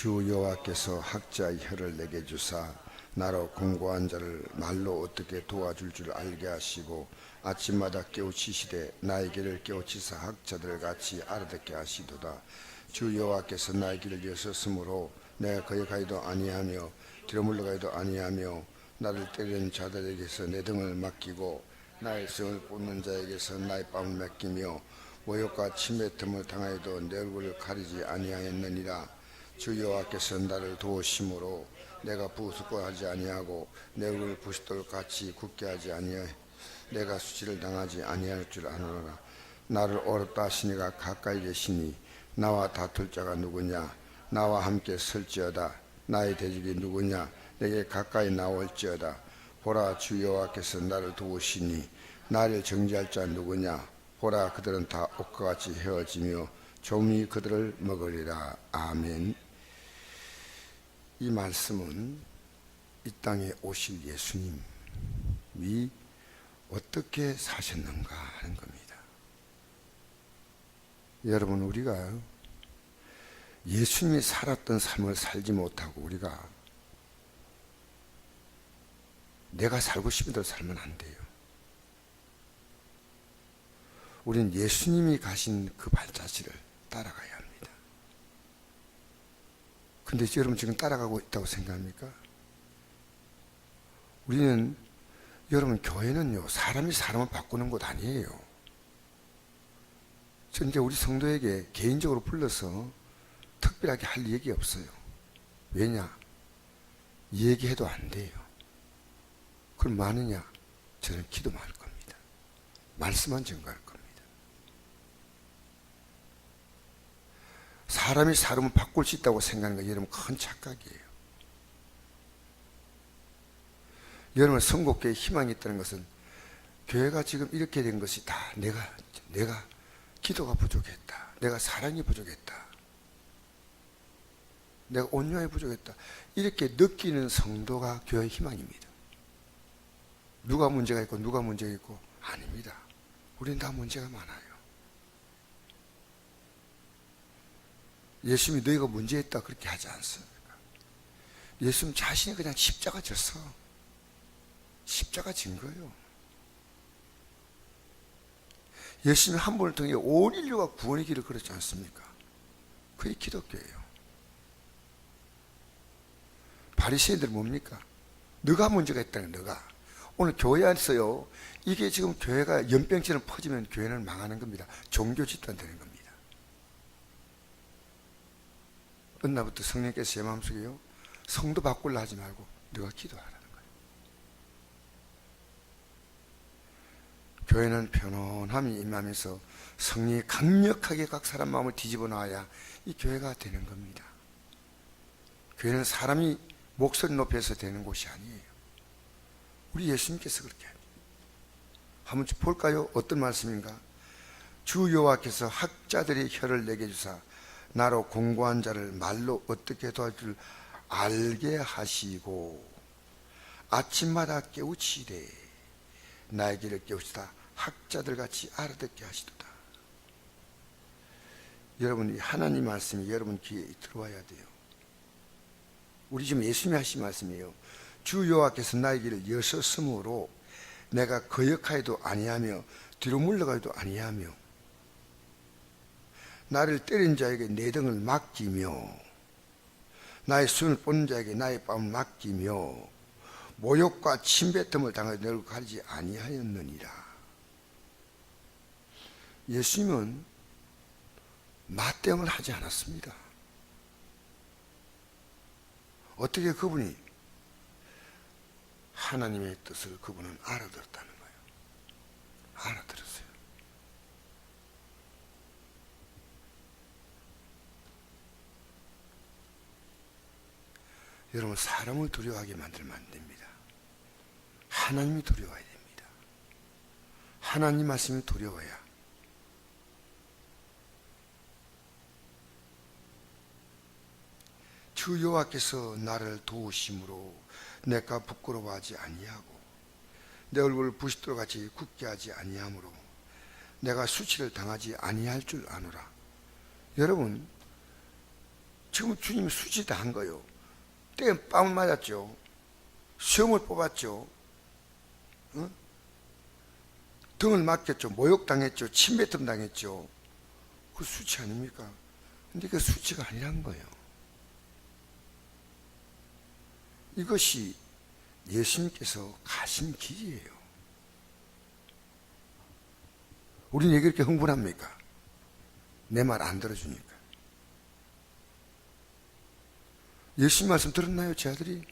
주 여호와께서 학자의 혀를 내게 주사 나로 공고한 자를 말로 어떻게 도와줄 줄 알게 하시고 아침마다 깨우치시되 나의 길을 깨우치사 학자들 같이 알아듣게 하시도다. 주 여호와께서 나의 길을 여셨으므로 내가 거역하지도 아니하며 뒤로 물러가지도 아니하며 나를 때리는 자들에게서 내 등을 맡기고 나의 성을 뽑는 자에게서 나의 뺨을 맡기며 모욕과 침뱉음을 당하여도 내 얼굴을 가리지 아니하였느니라. 주 여호와께서 나를 도우심으로 내가 부스고하지 아니하고 내 얼굴을 부싯돌 같이 굳게 하지 아니하여 내가 수치를 당하지 아니할 줄 아노라. 나를 어렵다 하시니가 가까이 계시니 나와 다툴 자가 누구냐? 나와 함께 설지어다. 나의 대적이 누구냐? 내게 가까이 나올지어다. 보라, 주 여호와께서 나를 도우시니 나를 정죄할 자 누구냐? 보라, 그들은 다 옷과 같이 헤어지며 좀이 그들을 먹으리라. 아멘. 이 말씀은 이 땅에 오실 예수님이 어떻게 사셨는가 하는 겁니다. 여러분, 우리가 예수님이 살았던 삶을 살지 못하고 우리가 내가 살고 싶은 대로 살면 안 돼요. 우리는 예수님이 가신 그 발자취를 따라가야 합니다. 근데 여러분 지금 따라가고 있다고 생각합니까? 우리는, 여러분, 교회는요, 사람이 사람을 바꾸는 곳 아니에요. 저 이제 우리 성도에게 개인적으로 불러서 특별하게 할 얘기 없어요. 왜냐? 얘기해도 안 돼요. 그럼 많으냐? 저는 기도만 할 겁니다. 말씀만 증거할 겁니다. 사람이 사람을 바꿀 수 있다고 생각하는 거 여러분 큰 착각이에요. 여러분, 선곡교회에 희망이 있다는 것은 교회가 지금 이렇게 된 것이 다 내가 기도가 부족했다, 내가 사랑이 부족했다, 내가 온유함이 부족했다, 이렇게 느끼는 성도가 교회의 희망입니다. 누가 문제가 있고 누가 문제가 있고 아닙니다. 우리는 다 문제가 많아요. 예수님이 너희가 문제 있다 그렇게 하지 않습니까? 예수님 자신이 그냥 십자가 졌어. 십자가 진 거예요. 예수님 한 분을 통해 온 인류가 구원의 길을 걸었지 않습니까? 그게 기독교예요. 바리새인들 뭡니까? 너가 문제가 있다는 너가. 오늘 교회 안에서요, 이게 지금 교회가 연병처럼 퍼지면 교회는 망하는 겁니다. 종교 집단 되는 겁니다. 어느 날부터 성령께서 제 마음속에요, 성도 바꾸려 하지 말고 너가 기도하라는 거예요. 교회는 편안함이 임하면서 성령이 강력하게 각 사람 마음을 뒤집어 놔야 이 교회가 되는 겁니다. 교회는 사람이 목소리 높여서 되는 곳이 아니에요. 우리 예수님께서 그렇게 합니다. 한번 볼까요? 어떤 말씀인가? 주 여호와께서 학자들의 혀를 내게 주사 나로 공고한 자를 말로 어떻게 도와줄 알게 하시고 아침마다 깨우치되 나의 길을 깨우치다 학자들 같이 알아듣게 하시도다. 여러분, 하나님 말씀이 여러분 귀에 들어와야 돼요. 우리 지금 예수님이 하신 말씀이에요. 주 여호와께서 나의 길을 여셨으므로 내가 거역하여도 아니하며 뒤로 물러가지도 아니하며 나를 때린 자에게 내 등을 맡기며 나의 손을 뽑는 자에게 나의 뺨을 맡기며 모욕과 침뱉음을 당하여 내 얼굴을 가리지 아니하였느니라. 예수님은 맞대응을 하지 않았습니다. 어떻게 그분이 하나님의 뜻을 그분은 알아들었다는 거예요. 알아들었어요. 여러분, 사람을 두려워하게 만들면 안 됩니다. 하나님이 두려워야 됩니다. 하나님 말씀이 두려워야. 주 여호와께서 나를 도우심으로 내가 부끄러워하지 아니하고 내 얼굴을 부싯돌같이 굳게 하지 아니하므로 내가 수치를 당하지 아니할 줄 아노라. 여러분, 지금 주님이 수치 다 한 거예요. 때에 뺨을 맞았죠. 시험을 뽑았죠. 어? 등을 맞겠죠. 모욕당했죠. 침뱉음 당했죠. 그 수치 아닙니까? 근데 그 수치가 아니란 거예요. 이것이 예수님께서 가신 길이에요. 우리는 왜 그렇게 흥분합니까? 내 말 안 들어주니까. 예수님 말씀 들었나요, 제 아들이?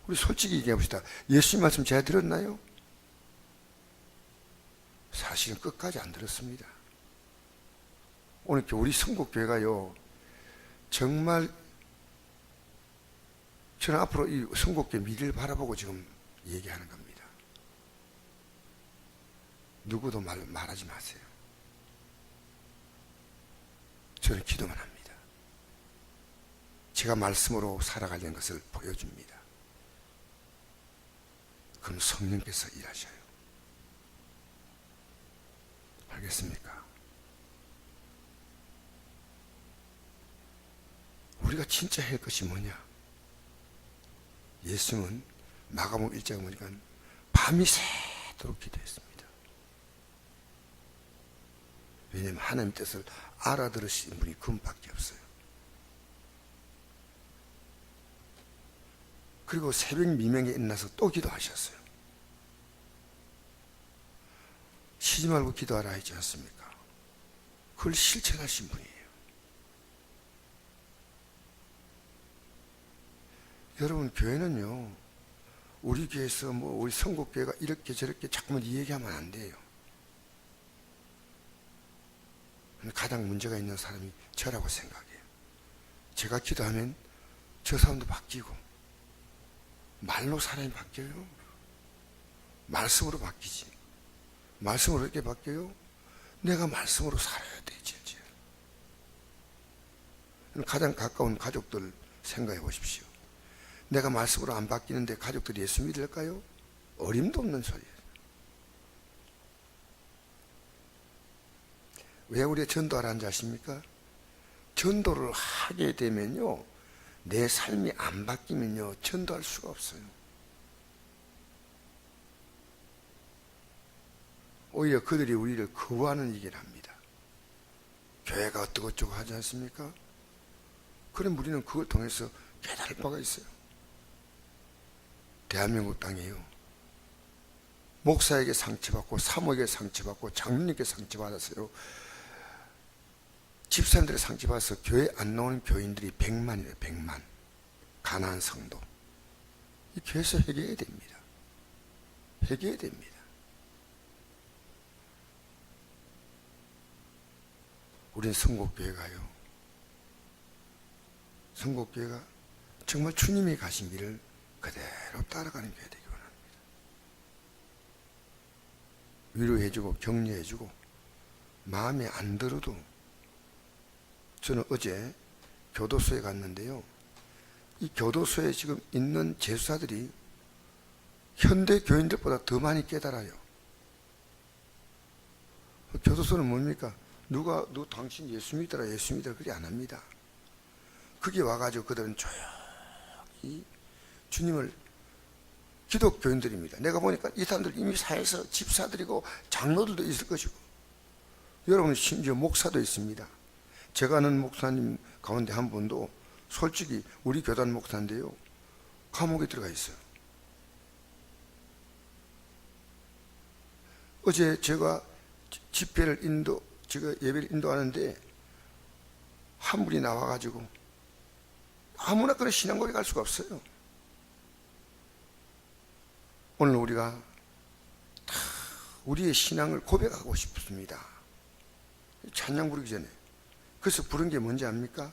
우리 솔직히 얘기해봅시다. 예수님 말씀 제가 들었나요? 사실은 끝까지 안 들었습니다. 오늘 우리 성국교회가요, 정말 저는 앞으로 이 성국교회 미래를 바라보고 지금 얘기하는 겁니다. 누구도 말하지 마세요. 저는 기도만 합니다. 제가 말씀으로 살아가려는 것을 보여줍니다. 그럼 성령께서 일하셔요. 알겠습니까? 우리가 진짜 할 것이 뭐냐? 예수님은 마가복음 1장에 보니까 밤이 새도록 기도했습니다. 왜냐하면 하나님의 뜻을 알아들으신 분이 그분밖에 없어요. 그리고 새벽 미명에 일어나서 또 기도하셨어요. 쉬지 말고 기도하라 하지 않습니까? 그걸 실천하신 분이에요. 여러분, 교회는요, 우리 교회에서 우리 성국교회가 이렇게 저렇게 자꾸만 이 얘기하면 안 돼요. 가장 문제가 있는 사람이 저라고 생각해요. 제가 기도하면 저 사람도 바뀌고, 말로 사람이 바뀌어요. 말씀으로 바뀌지. 말씀으로 이렇게 바뀌어요? 내가 말씀으로 살아야 되지. 가장 가까운 가족들 생각해 보십시오. 내가 말씀으로 안 바뀌는데 가족들이 예수 믿을까요? 어림도 없는 소리예요. 왜 우리가 전도하라는 줄 아십니까? 전도를 하게 되면요, 내 삶이 안 바뀌면요, 전도할 수가 없어요. 오히려 그들이 우리를 거부하는 얘기를 합니다. 교회가 어쩌고저쩌고 하지 않습니까? 그럼 우리는 그걸 통해서 깨달을 바가 있어요. 대한민국 땅이에요. 목사에게 상처받고 사모에게 상처받고 장로님께 상처받았어요. 집사님들의 상처받아서 교회 안 나오는 교인들이 100만이래요. 100만. 가난한 성도. 이 교회에서 회개해야 됩니다. 회개해야 됩니다. 우리는 성국교회가요, 성국교회가 정말 주님이 가신 길을 그대로 따라가는 교회 되기 원합니다. 위로해주고 격려해주고 마음에 안 들어도, 저는 어제 교도소에 갔는데요, 이 교도소에 지금 있는 재수사들이 현대 교인들보다 더 많이 깨달아요. 교도소는 뭡니까? 너 당신 예수 믿더라, 예수 믿더라, 그렇게 안 합니다. 거기 와가지고 그들은 조용히 주님을, 기독교인들입니다. 내가 보니까 이 사람들 이미 사회에서 집사들이고 장로들도 있을 것이고, 여러분 심지어 목사도 있습니다. 제가 아는 목사님 가운데 한 분도 솔직히 우리 교단 목사인데요, 감옥에 들어가 있어요. 어제 제가 제가 예배를 인도하는데 한 분이 나와가지고 아무나 그런 신앙 고백할 수가 없어요. 오늘 우리가 다 우리의 신앙을 고백하고 싶습니다. 찬양 부르기 전에. 그래서 부른 게 뭔지 압니까?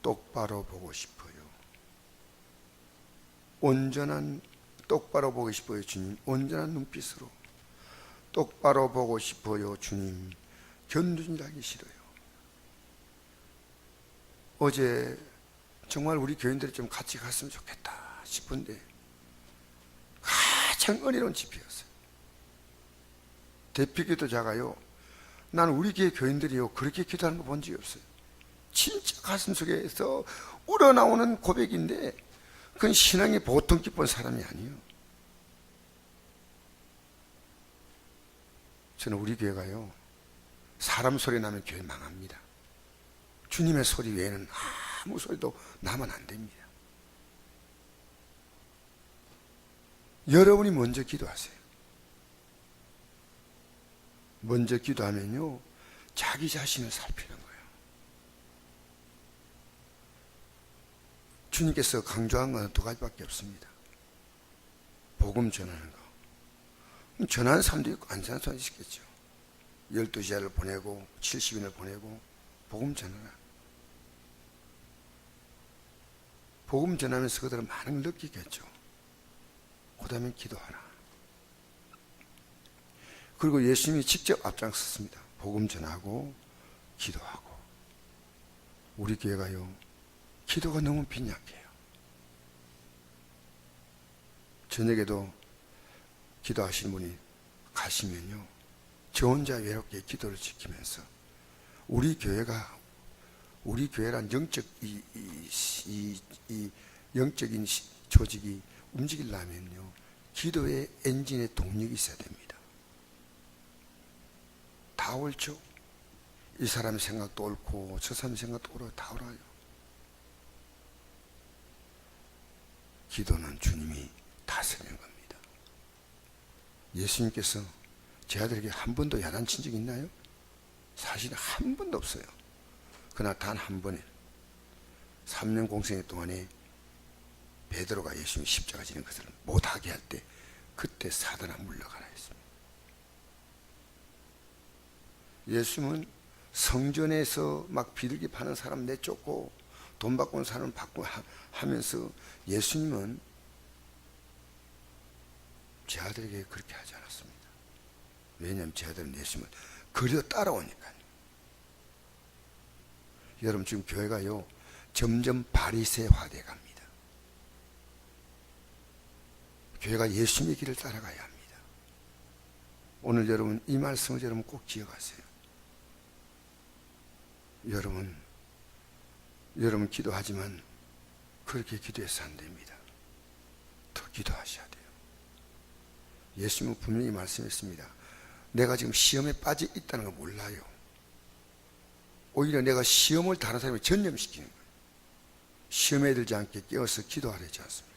똑바로 보고 싶어요. 똑바로 보고 싶어요, 주님. 온전한 눈빛으로. 똑바로 보고 싶어요, 주님. 견눈질하기 싫어요. 어제 정말 우리 교인들이 좀 같이 갔으면 좋겠다 싶은데 가장 은혜로운 집회였어요. 대피기도자가요, 나는 우리 교회 교인들이요 그렇게 기도하는 거 본 적이 없어요. 진짜 가슴속에서 우러나오는 고백인데 그건 신앙이 보통 깊은 사람이 아니에요. 저는 우리 교회가요, 사람 소리 나면 교회 망합니다. 주님의 소리 외에는 아무 소리도 나면 안 됩니다. 여러분이 먼저 기도하세요. 먼저 기도하면요, 자기 자신을 살피는 거예요. 주님께서 강조한 건 두 가지밖에 없습니다. 복음 전하는 거. 전하는 사람도 있고 안 전하는 사람도 있겠죠. 12제자를 보내고 70인을 보내고 복음 전하라. 복음 전하면서 그들은 많은 걸 느끼겠죠. 그 다음에 기도하라. 그리고 예수님이 직접 앞장섰습니다. 복음 전하고 기도하고. 우리 교회가요, 기도가 너무 빈약해요. 저녁에도 기도하신 분이 가시면요, 저 혼자 외롭게 기도를 지키면서 우리 교회란 영적인 조직이 움직이려면요, 기도의 엔진의 동력이 있어야 됩니다. 다 옳죠. 이 사람 생각도 옳고 저 사람 생각도 옳아요. 다 옳아요. 기도는 주님이 다스리는 겁니다. 예수님께서 제 아들에게 한 번도 야단친 적이 있나요? 사실 한 번도 없어요. 그러나 단 한 번에 3년 공생애 동안에 베드로가 예수님이 십자가 지는 것을 못하게 할 때, 그때 사단아 물러가라 했습니다. 예수님은 성전에서 막 비둘기 파는 사람 내쫓고 돈 받고 온 사람 받고 하면서 예수님은 제 아들에게 그렇게 하지 않았습니다. 왜냐하면 제 아들은 예수님을 그려 따라오니까요. 여러분, 지금 교회가요, 점점 바리새화돼 갑니다. 교회가 예수님의 길을 따라가야 합니다. 오늘 여러분 이 말씀을 여러분 꼭 기억하세요. 여러분 기도하지만 그렇게 기도해서 안 됩니다. 더 기도하셔야 돼요. 예수님은 분명히 말씀했습니다. 내가 지금 시험에 빠져 있다는 걸 몰라요. 오히려 내가 시험을 다른 사람에 전념시키는 거예요. 시험에 들지 않게 깨워서 기도하려지 않습니까?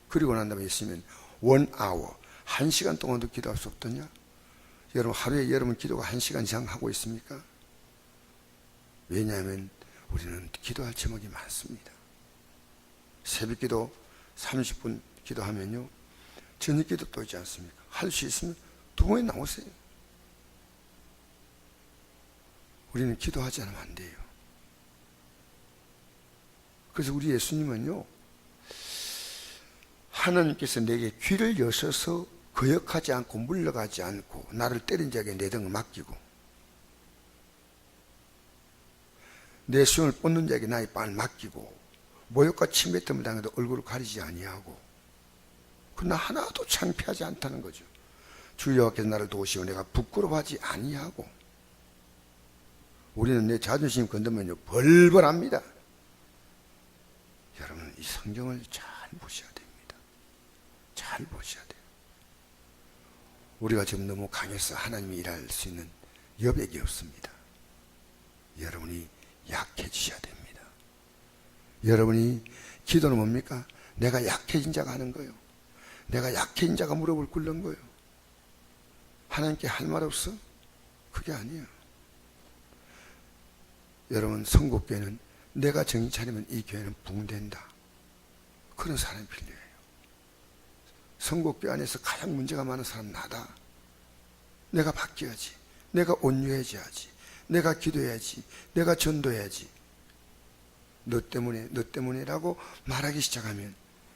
그리고 난 다음에 예수님은 1hour, 1시간 동안도 기도할 수 없더냐? 여러분, 하루에 여러분 기도가 1시간 이상 하고 있습니까? 왜냐하면 우리는 기도할 제목이 많습니다. 새벽 기도 30분 기도하면요, 저녁 기도 또 있지 않습니까? 할 수 있으면 2번에 나오세요. 우리는 기도하지 않으면 안 돼요. 그래서 우리 예수님은요, 하나님께서 내게 귀를 여셔서 거역하지 않고 물러가지 않고 나를 때린 자에게 내 등을 맡기고 내 수염을 뽑는 자에게 나의 빤을 맡기고 모욕과 침뱉음을 당해도 얼굴을 가리지 아니하고, 그러나 하나도 창피하지 않다는 거죠. 주 여호와께서 나를 도우시고 내가 부끄러워하지 아니하고. 우리는 내 자존심 건드면요 벌벌합니다. 여러분, 이 성경을 잘 보셔야 됩니다. 잘 보셔야 돼요. 우리가 지금 너무 강해서 하나님이 일할 수 있는 여백이 없습니다. 여러분이 약해지셔야 됩니다. 여러분이 기도는 뭡니까? 내가 약해진 자가 하는 거예요. 내가 약해진 자가 무릎을 꿇는 거예요. 하나님께 할 말 없어? 그게 아니에요. 여러분, 성국교회는 내가 정신 차리면 이 교회는 붕된다. 그런 사람이 필요해요. 성국교회 안에서 가장 문제가 많은 사람은 나다. 내가 바뀌어야지. 내가 온유해져야지. 내가 기도해야지. 내가 전도해야지. 너 때문에라고 말하기 시작하면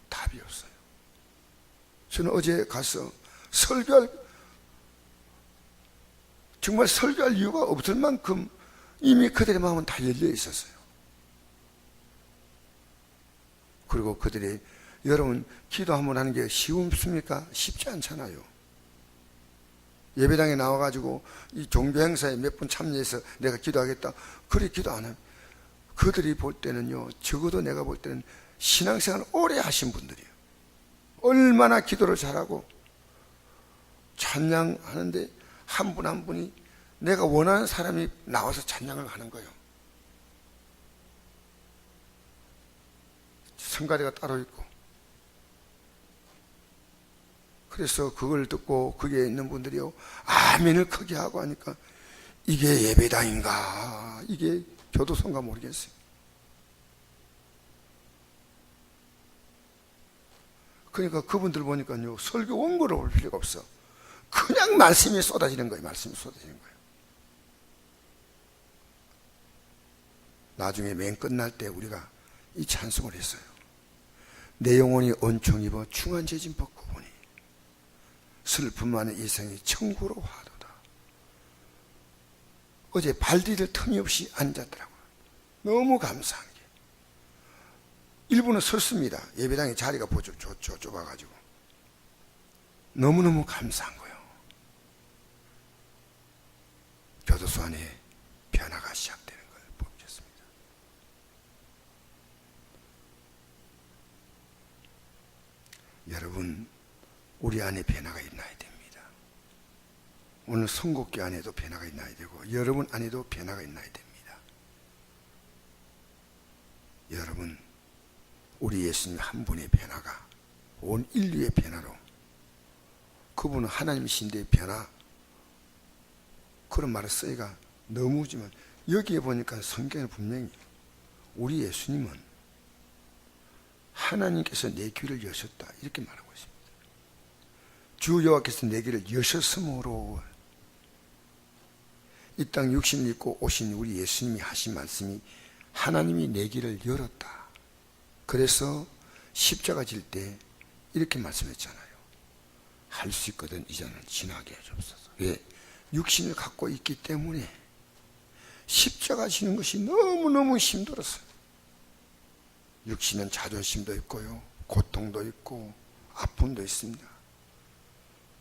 답이 없어요. 저는 어제 가서 정말 설교할 이유가 없을 만큼 이미 그들의 마음은 다 열려 있었어요. 그리고 그들이, 여러분, 기도 한번 하는 게 쉽습니까? 쉽지 않잖아요. 예배당에 나와가지고 이 종교 행사에 몇 분 참여해서 내가 기도하겠다, 그래 기도 안 하면 그들이 볼 때는요, 적어도 내가 볼 때는 신앙생활 오래 하신 분들이에요. 얼마나 기도를 잘하고 찬양하는데 한 분 한 분이 내가 원하는 사람이 나와서 찬양을 하는 거예요. 성가대가 따로 있고. 그래서 그걸 듣고 거기에 있는 분들이요, 아멘을 크게 하고 하니까 이게 예배당인가, 이게 교도소인가 모르겠어요. 그러니까 그분들 보니까요, 설교 원고를 볼 필요가 없어. 그냥 말씀이 쏟아지는 거예요. 말씀이 쏟아지는 거예요. 나중에 맨 끝날 때 우리가 이 찬송을 했어요. 내 영혼이 온총 입어 충한 죄짐 벗고 보니 슬픔 많은 이생이 천국으로 화도다. 어제 발디딜 틈이 없이 앉았더라고요. 너무 감사한 게, 일부는 섰습니다. 예배당에 자리가 좁아가지고 너무너무 감사한 거예요. 교도소 안에 변화가 시작되는 걸 보겠습니다. 여러분, 우리 안에 변화가 있나야 됩니다. 오늘 선곡기 안에도 변화가 있나야 되고, 여러분 안에도 변화가 있나야 됩니다. 여러분, 우리 예수님 한 분의 변화가 온 인류의 변화로, 그분은 하나님이신데 변화, 그런 말을 쓰기가 너무지만, 여기에 보니까 성경에 분명히 우리 예수님은 하나님께서 내 귀를 여셨다, 이렇게 말하고 있습니다. 주 여호와께서 내 귀를 여셨으므로, 이 땅 육신을 입고 오신 우리 예수님이 하신 말씀이 하나님이 내 귀를 열었다. 그래서 십자가 질 때 이렇게 말씀했잖아요. 할 수 있거든 이제는 지나게 해주옵소서. 왜? 육신을 갖고 있기 때문에 십자가 지는 것이 너무너무 힘들었어요. 육신은 자존심도 있고요, 고통도 있고 아픔도 있습니다.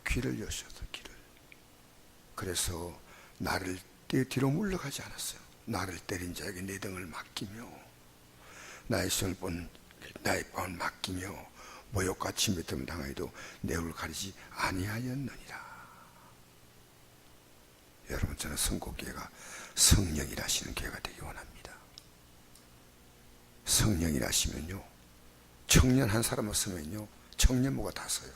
귀를 여셔서, 귀를. 그래서 나를 뒤로 물러가지 않았어요. 나를 때린 자에게 내 등을 맡기며, 나의 손을 본 나의 뺨을 맡기며, 모욕과 침뱉음을 당하여도 내 얼굴을 가리지 아니하였느니라. 여러분, 저는 선곡기회가 성령이라시는 기회가 되기 원합니다. 성령이라시면요, 청년 한 사람 없으면요, 청년부가 다 서요.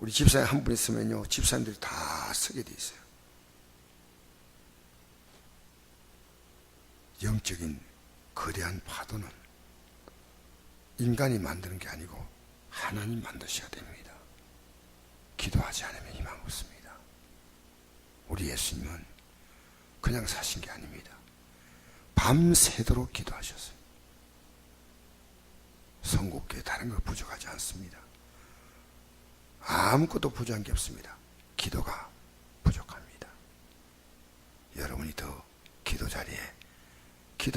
우리 집사님 한 분 있으면요, 집사님들이 다 서게 돼 있어요. 영적인 거대한 파도는 인간이 만드는 게 아니고 하나님 만드셔야 됩니다. 기도하지 않으면 희망 없습니다. 우리 예수님은 그냥 사신 게 아닙니다. 밤새도록 기도하셨어요. 선곡기에 다른 거 부족하지 않습니다. 아무것도 부족한 게 없습니다. 기도가 부족합니다. 여러분이 더 기도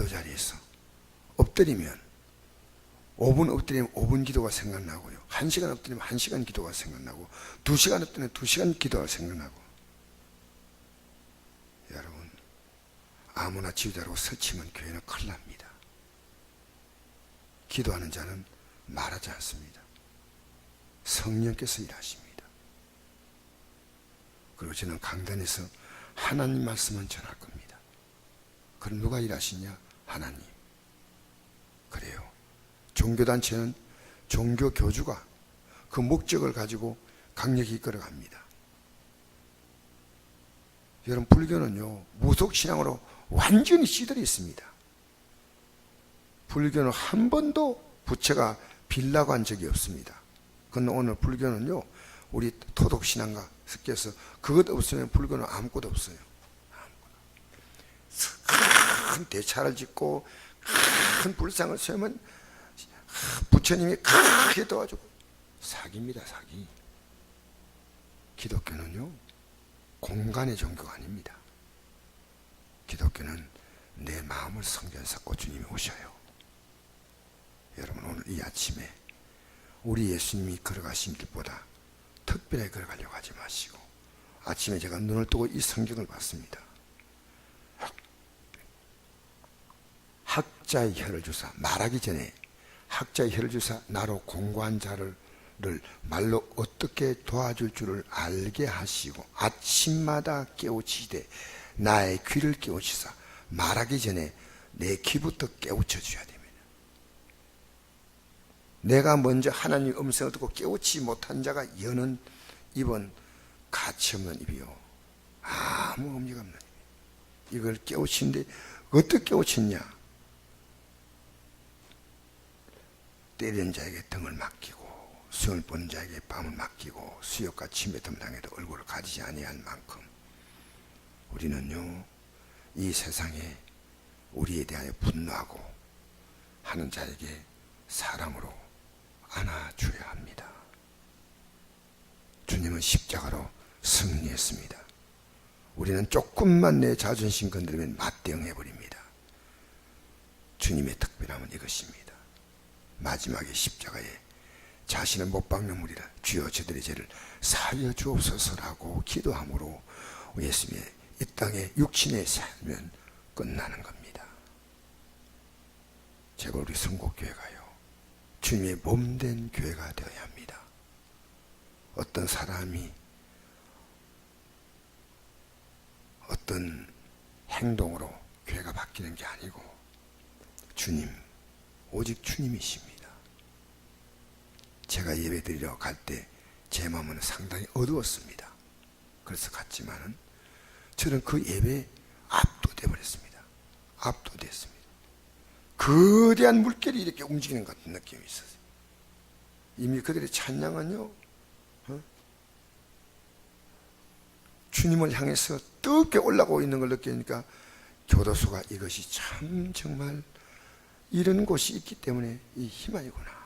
자리에서 엎드리면 5분 엎드리면 5분 기도가 생각나고요, 1시간 엎드리면 1시간 기도가 생각나고, 2시간 엎드리면 2시간 기도가 생각나고. 여러분, 아무나 지휘자로 설치면 교회는 큰일 납니다. 기도하는 자는 말하지 않습니다. 성령께서 일하십니다. 그리고 저는 강단에서 하나님 말씀은 전할 겁니다. 그럼 누가 일하시냐? 하나님. 그래요. 종교단체는 종교교주가 그 목적을 가지고 강력히 이끌어갑니다. 여러분, 불교는요, 무속신앙으로 완전히 시들어 있습니다. 불교는 한 번도 부처가 빌라고 한 적이 없습니다. 그런데 오늘 불교는요, 우리 토독신앙과 섞여서 그것 없으면 불교는 아무것도 없어요. 큰 대차를 짓고 큰 불상을 세우면 부처님이 크게 도와주고, 사기입니다, 사기. 기독교는요, 공간의 종교가 아닙니다. 기독교는 내 마음을 성전에 섞고 주님이 오셔요. 여러분, 오늘 이 아침에 우리 예수님이 걸어가신 길보다 특별하게 걸어가려고 하지 마시고, 아침에 제가 눈을 뜨고 이 성경을 봤습니다. 학자의 혀를 주사, 말하기 전에 학자의 혀를 주사 나로 공고한 자를 말로 어떻게 도와줄 줄을 알게 하시고 아침마다 깨우치되 나의 귀를 깨우치사, 말하기 전에 내 귀부터 깨우쳐 줘야 됩니다. 내가 먼저 하나님의 음성을 듣고 깨우치 못한 자가 여는 입은 가치없는 입이요, 아무 의미가 없는 입. 이걸 깨우치는데 어떻게 깨우쳤냐? 때리는 자에게 등을 맡기고 수영을 보는 자에게 뺨을 맡기고 수욕과 침뱉음 당해도 얼굴을 가리지 아니할 만큼 우리는요, 이 세상에 우리에 대하여 분노하고 하는 자에게 사랑으로 안아줘야 합니다. 주님은 십자가로 승리했습니다. 우리는 조금만 내 자존심 건드리면 맞대응해버립니다. 주님의 특별함은 이것입니다. 마지막에 십자가에 자신을 못 박는 무리라 주여 저들의 죄를 사하여 주옵소서라고 기도함으로 예수님의 이 땅에 육신의 삶은 끝나는 겁니다. 제발 우리 성곡교회가요, 주님의 몸된 교회가 되어야 합니다. 어떤 사람이 어떤 행동으로 교회가 바뀌는 게 아니고 주님, 오직 주님이십니다. 제가 예배 드리러 갈 때 제 마음은 상당히 어두웠습니다. 그래서 갔지만은 저는 그 예배에 압도돼 버렸습니다. 압도됐습니다. 거대한 물결이 이렇게 움직이는 것 같은 느낌이 있었어요. 이미 그들의 찬양은요, 주님을 향해서 뜨겁게 올라가고 있는 걸 느끼니까 교도소가 이것이 참 정말 이런 곳이 있기 때문에 이 희망이구나.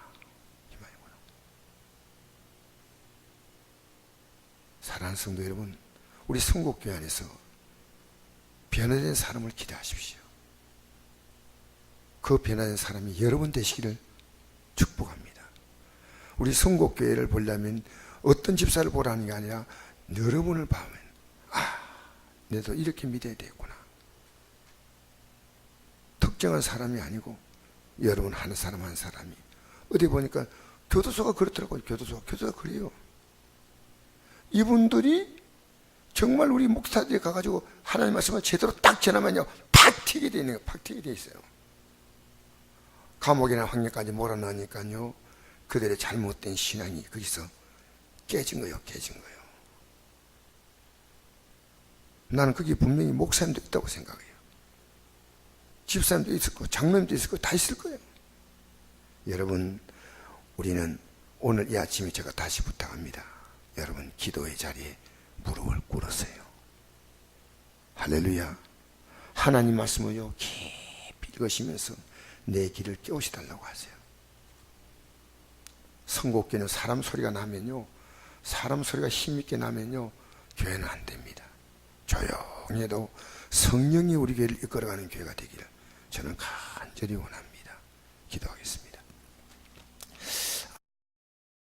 사랑하는 성도 여러분, 우리 성곡교회 안에서 변화된 사람을 기대하십시오. 그 변화된 사람이 여러분 되시기를 축복합니다. 우리 성곡교회를 보려면 어떤 집사를 보라는 게 아니라 여러분을 보면 내도 이렇게 믿어야 되겠구나. 특정한 사람이 아니고 여러분 한 사람 한 사람이, 어디 보니까 교도소가 그렇더라고요. 교도소가 그래요. 이분들이 정말 우리 목사들이 가가지고 하나님 말씀을 제대로 딱 전하면요, 팍 튀게 되어 있는 거예요. 팍 튀게 되어 있어요. 감옥이나 황역까지 몰아넣으니까요, 그들의 잘못된 신앙이 거기서 깨진 거예요. 나는 그게 분명히 목사님도 있다고 생각해요. 집사님도 있을 거고 장로님도 있을 거고 다 있을 거예요. 여러분, 우리는 오늘 이 아침에 제가 다시 부탁합니다. 여러분, 기도의 자리에 무릎을 꿇으세요. 할렐루야. 하나님 말씀을요 깊이 읽으시면서 내 귀를 깨우시달라고 하세요. 성곡교회는 사람 소리가 나면요, 사람 소리가 힘있게 나면요, 교회는 안 됩니다. 조용히 해도 성령이 우리 교회를 이끌어가는 교회가 되기를 저는 간절히 원합니다. 기도하겠습니다.